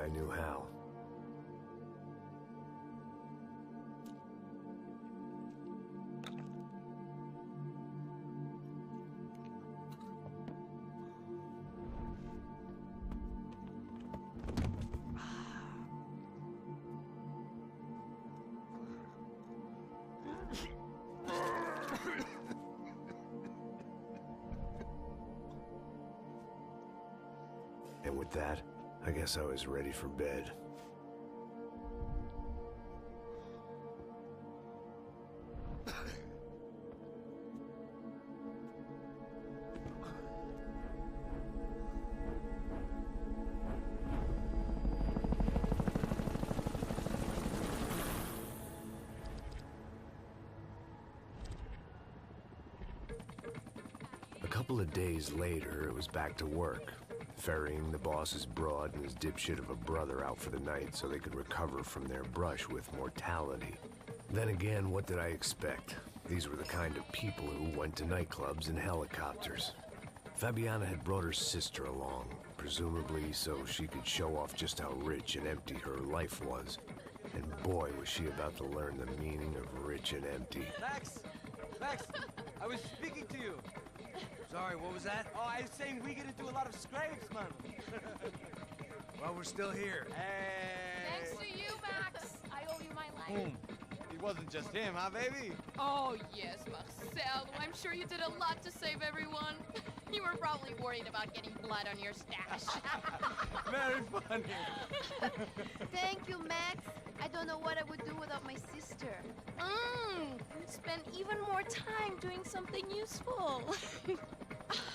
I knew how. And with that, I guess I was ready for bed. A couple of days later, it was back to work. Ferrying the boss's broad and his dipshit of a brother out for the night so they could recover from their brush with mortality. Then again, what did I expect? These were the kind of people who went to nightclubs in helicopters. Fabiana had brought her sister along, presumably so she could show off just how rich and empty her life was. And boy, was she about to learn the meaning of rich and empty. Max! Max! I was speaking to you! Sorry, what was that? Oh, I was saying we get into a lot of scrapes, man. Well, we're still here. Hey! Thanks to you, Max. I owe you my life. It wasn't just him, huh, baby? Oh, yes, Marcel. I'm sure you did a lot to save everyone. You were probably worried about getting blood on your stash. Very funny. Thank you, Max. I don't know what I would do without my sister. Spend even more time doing something useful.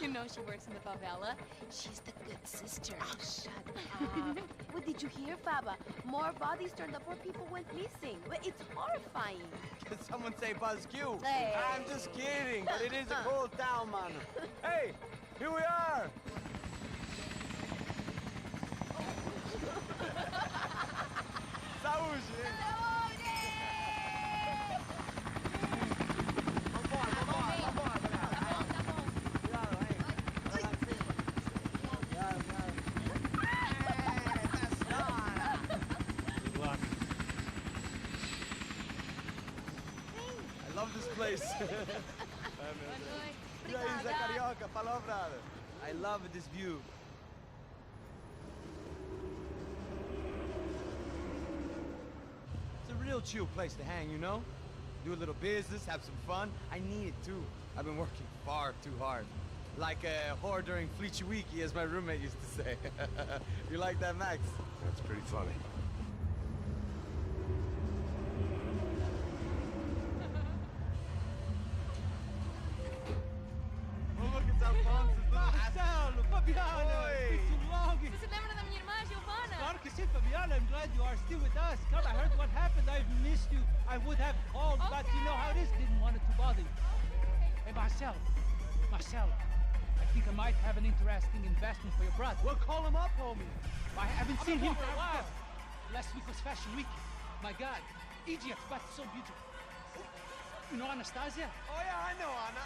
You know she works in the favela. She's the good sister. Oh, shut up. What did you hear, Faba? More bodies turned up where people went missing. It's horrifying. Did someone say Buzz Q? Hey. I'm just kidding, but it is a cool town, man. Hey, here we are. Saúde! I love this place. E aí, Zé Carioca, falou, brother. I love this view. It's a real chill place to hang, you know? Do a little business, have some fun. I need it too. I've been working far too hard. Like a whore during Fleechy Weeky, as my roommate used to say. You like that, Max? That's pretty funny. Marcelo, Fabiana, it's been too long. Você se lembra da minha irmã, Giovanna? Claro que sim, Fabiana. I'm glad you are still with us. Come, I heard what happened. I've missed you. I would have called, but you know how it is. Didn't want it to bother you. Hey, Marcelo, I think I might have an interesting investment for your brother. Well, call him up, homie. I haven't seen him for a while. Last week was Fashion Week. My God, Egypt, but so beautiful. You know Anastasia? Oh, yeah, I know Anna.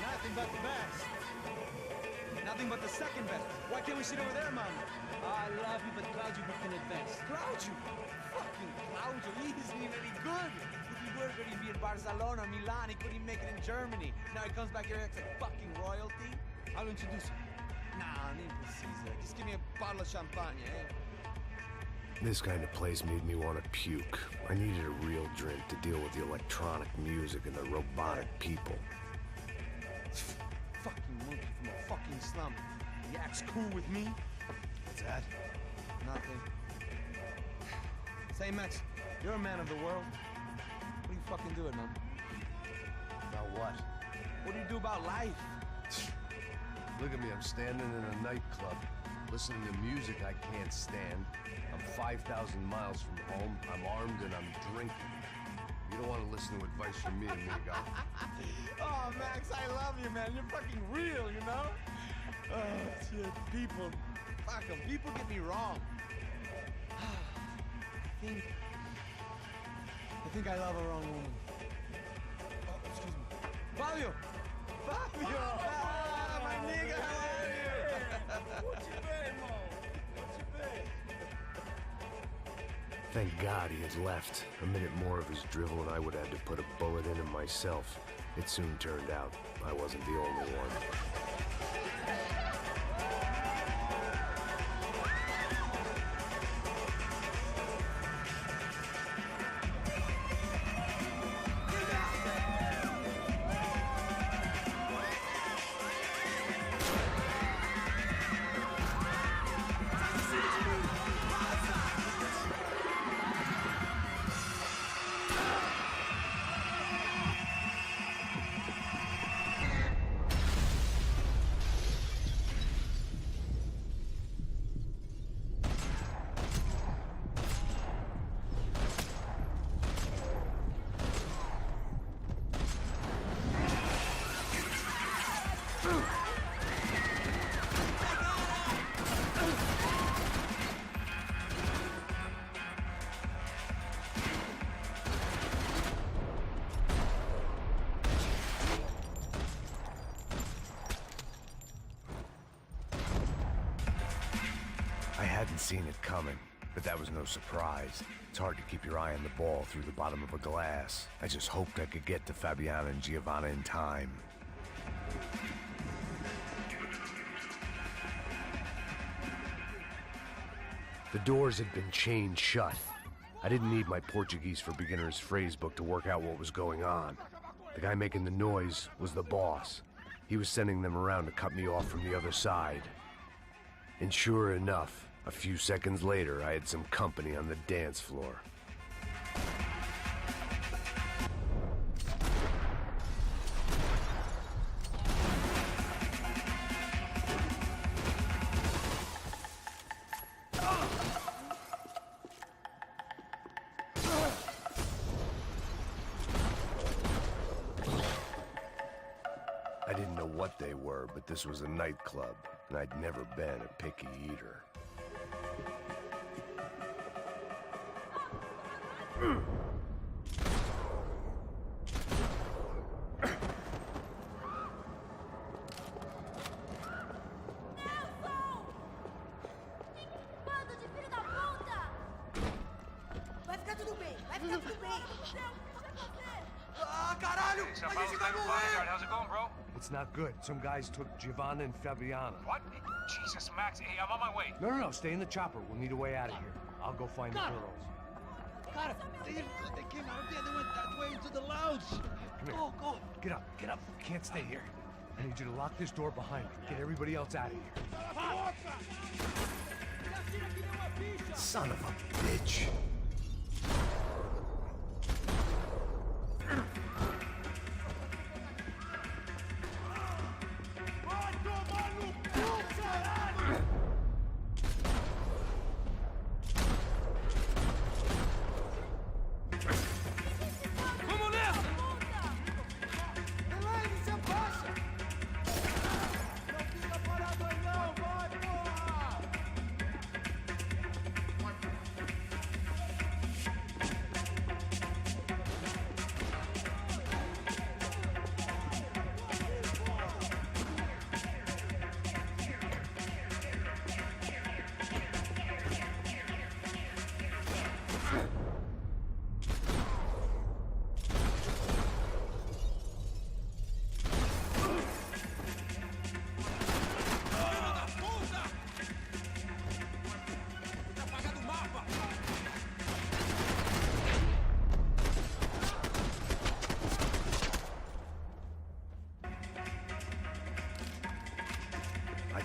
Nothing but the best. Nothing but the second best. Why can't we sit over there, man? I love you, but Claudio booked in advance. Claudio? Fucking Claudio, he isn't even any good. If he were going to be in Barcelona, Milan, he couldn't make it in Germany. Now he comes back here acting like fucking royalty. I'll introduce you. Nah, nem precisa. Just give me a bottle of champagne, eh? This kind of place made me want to puke. I needed a real drink to deal with the electronic music and the robotic people. Fucking monkey from a fucking slum. He acts cool with me. What's that? Nothing. Say, Max, you're a man of the world. What do you fucking do it, man? About what? What do you do about life? Look at me, I'm standing in a nightclub, listening to music I can't stand. I'm 5,000 miles from home, I'm armed, and I'm drinking. You don't want to listen to advice from me, amigo. Oh, Max, I love you, man. You're fucking real, you know? Oh, shit. People. Fuck 'em. People get me wrong. I think I love a wrong woman. Oh, excuse me. Fabio! Fabio! Ah, my nigga, how are you? What you been, Mo? What you been? Thank God he had left. A minute more of his drivel and I would have had to put a bullet in him myself. It soon turned out I wasn't the only one. I hadn't seen it coming, but that was no surprise. It's hard to keep your eye on the ball through the bottom of a glass. I just hoped I could get to Fabiana and Giovanna in time. The doors had been chained shut. I didn't need my Portuguese for Beginners phrase book to work out what was going on. The guy making the noise was the boss. He was sending them around to cut me off from the other side. And sure enough, a few seconds later, I had some company on the dance floor. I didn't know what they were, but this was a nightclub, and I'd never been a picky eater. Bando de filho da puta! Vai ficar tudo bem, vai ficar tudo bem. Ah, caralho! Hey, A gente vai morrer! bodyguard, how's it going, bro? It's not good. Some guys took Giovanna and Fabiana. What? Jesus, Max. Hey, I'm on my way. No, stay in the chopper. We'll need a way out of here. I'll go find the girls. Cara, they came out there. They went that way into the lounge. Come here. Go. Get up. You can't stay here. I need you to lock this door behind you. Get everybody else out of here. Son of a bitch.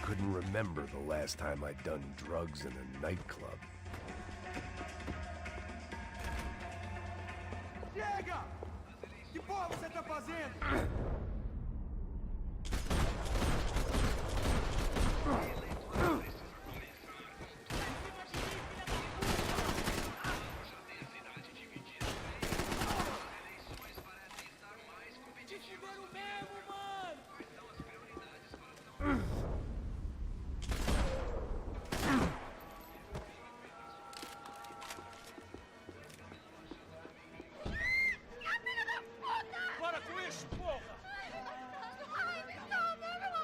couldn't remember the last time I'd done drugs in a nightclub. Chega! Que porra você tá fazendo?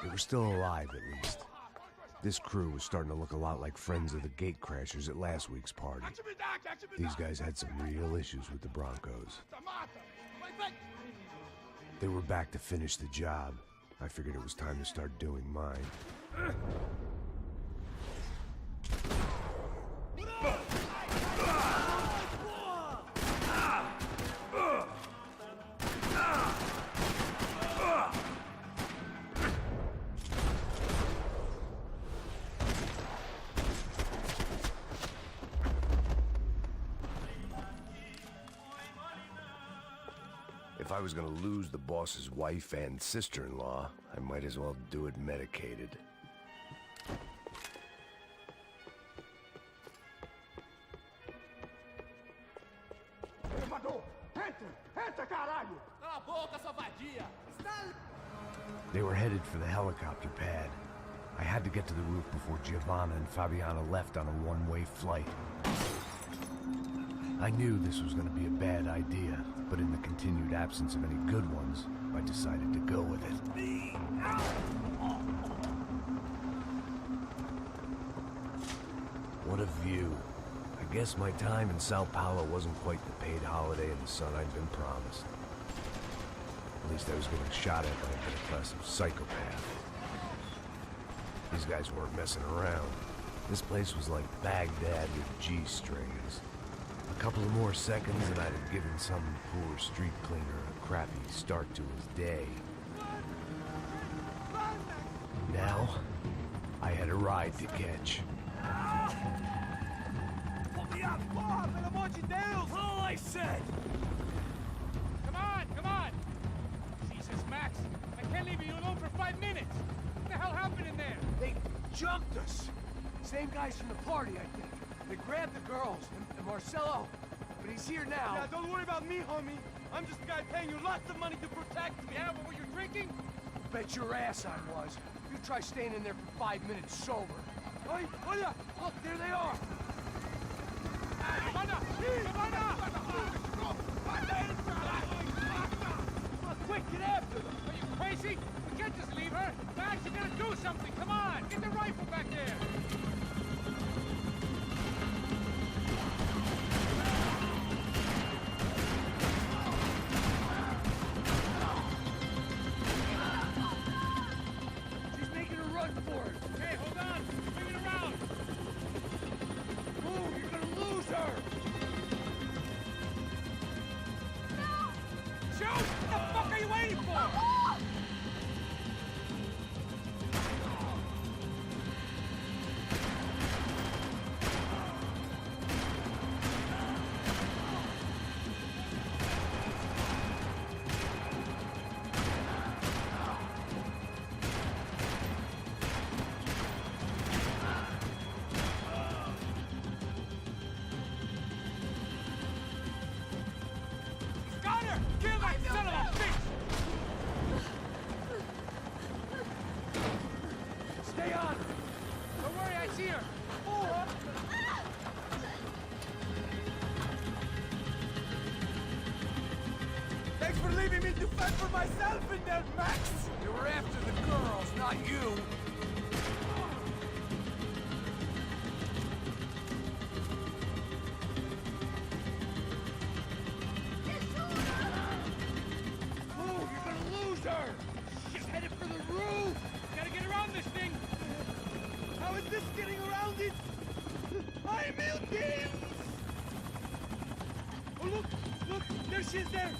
They were still alive, at least. This crew was starting to look a lot like friends of the gatecrashers at last week's party. These guys had some real issues with the Broncos. They were back to finish the job. I figured it was time to start doing mine. If I was gonna lose the boss's wife and sister-in-law, I might as well do it medicated. They were headed for the helicopter pad. I had to get to the roof before Giovanna and Fabiana left on a one-way flight. I knew this was going to be a bad idea, but in the continued absence of any good ones, I decided to go with it. What a view. I guess my time in Sao Paulo wasn't quite the paid holiday in the sun I'd been promised. At least I was getting shot at by a middle-class psychopath. These guys weren't messing around. This place was like Baghdad with G-strings. A couple of more seconds and I'd have given some poor street cleaner a crappy start to his day. Now, I had a ride to catch. All I said! Come on, come on! Jesus, Max, I can't leave you alone for 5 minutes! What the hell happened in there? They jumped us. Same guys from the party, I think. They grabbed the girls, and Marcelo, but he's here now. Yeah, don't worry about me, homie. I'm just a guy paying you lots of money to protect me. Yeah, what were you drinking? Bet your ass I was. You try staying in there for 5 minutes sober. Oi, hola! Look, there they are. Quick, get after them! Are you crazy? We can't just leave her! Max, you gotta do something! Come on! Get the rifle back there! She's making a run for it. Hey, hold on! Bring it around! Move, you're gonna lose her. Shoot! What the fuck are you waiting for? Got her! Kill that son of a bitch! Stay on. Don't worry, I see her. Thanks for leaving me to fend for myself in there, Max! They were after the girls, not you. Move, you're gonna lose her. She's headed for the roof. Gotta get around this thing! How is this getting around it? I'm Milky! Oh, look! There she is there!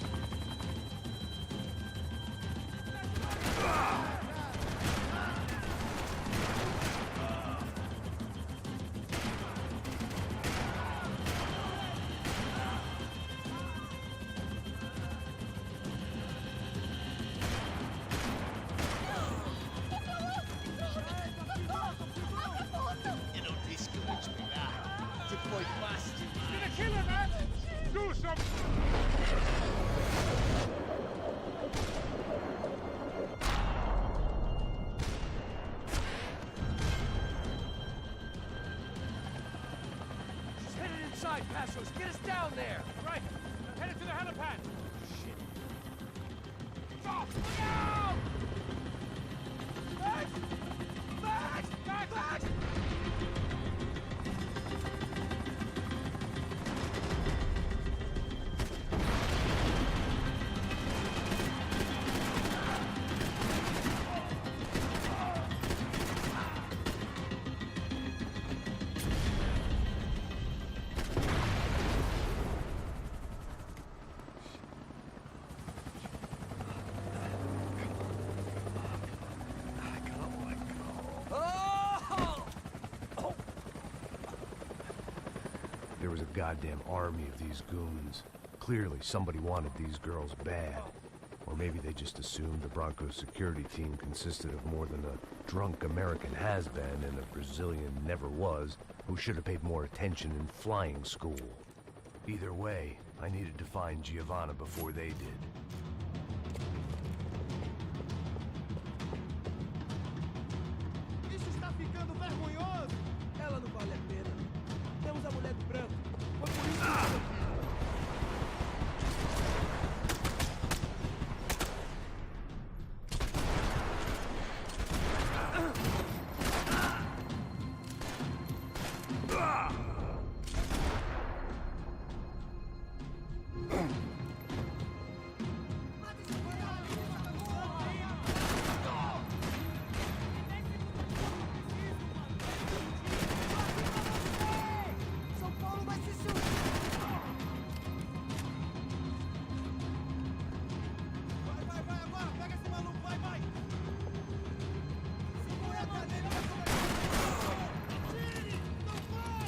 some... She's headed inside, Passos. Get us down there. Right. Headed to the helipad. Shit. Stop! Look out! Max! Max! Max! Max! There was a goddamn army of these goons. Clearly, somebody wanted these girls bad. Or maybe they just assumed the Broncos security team consisted of more than a drunk American has-been and a Brazilian never-was who should have paid more attention in flying school. Either way, I needed to find Giovanna before they did. Isso está ficando vergonhoso! Ela não vale a pena. Temos a mulher de branco. Foi por isso que... São Paulo vai se subir! Vai, agora! Pega esse maluco, vai! Segura a cadeira, vai começar! Tire! Não pare!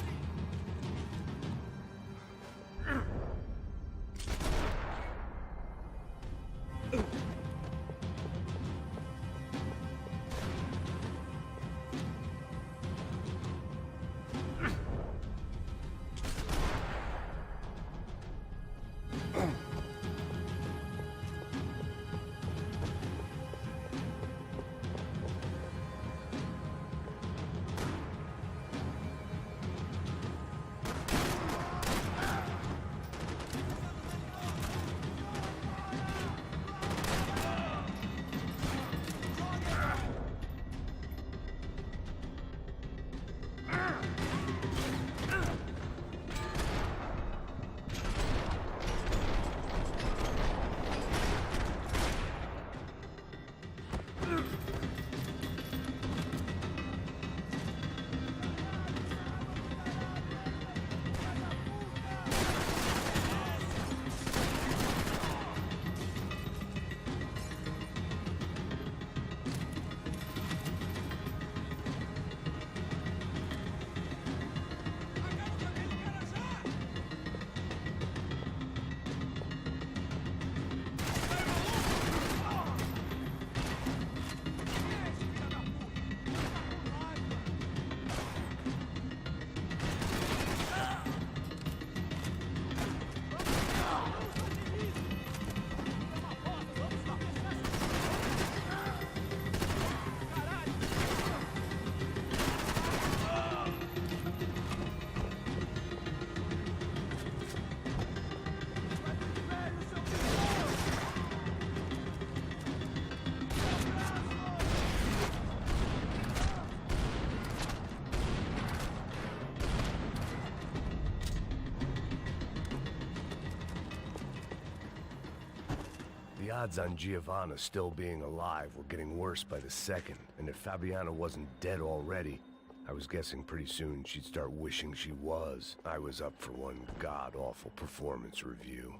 The odds on Giovanna still being alive were getting worse by the second, and if Fabiana wasn't dead already, I was guessing pretty soon she'd start wishing she was. I was up for one god-awful performance review.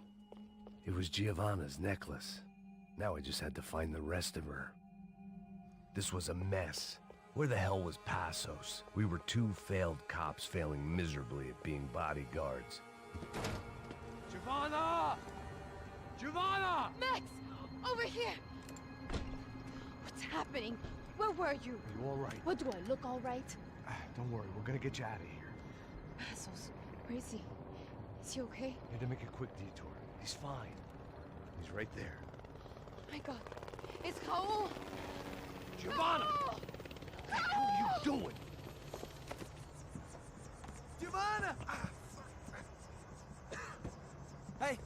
It was Giovanna's necklace. Now I just had to find the rest of her. This was a mess. Where the hell was Passos? We were two failed cops failing miserably at being bodyguards. Giovanna! Giovanna! Max! Over here! What's happening? Where were you? Are you all right? What, do I look all right? Don't worry, we're gonna get you out of here. Passos, where is he? Is he okay? Had to make a quick detour. He's fine. He's right there. My God. It's Raul! Giovanna! What the hell are you doing? Giovanna! Hey!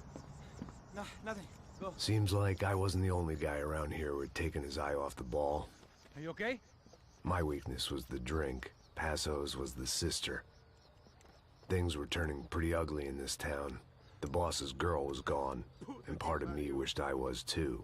No, nothing. Go. Seems like I wasn't the only guy around here who had taken his eye off the ball. Are you okay? My weakness was the drink. Passo's was the sister. Things were turning pretty ugly in this town. The boss's girl was gone, and part of me wished I was too.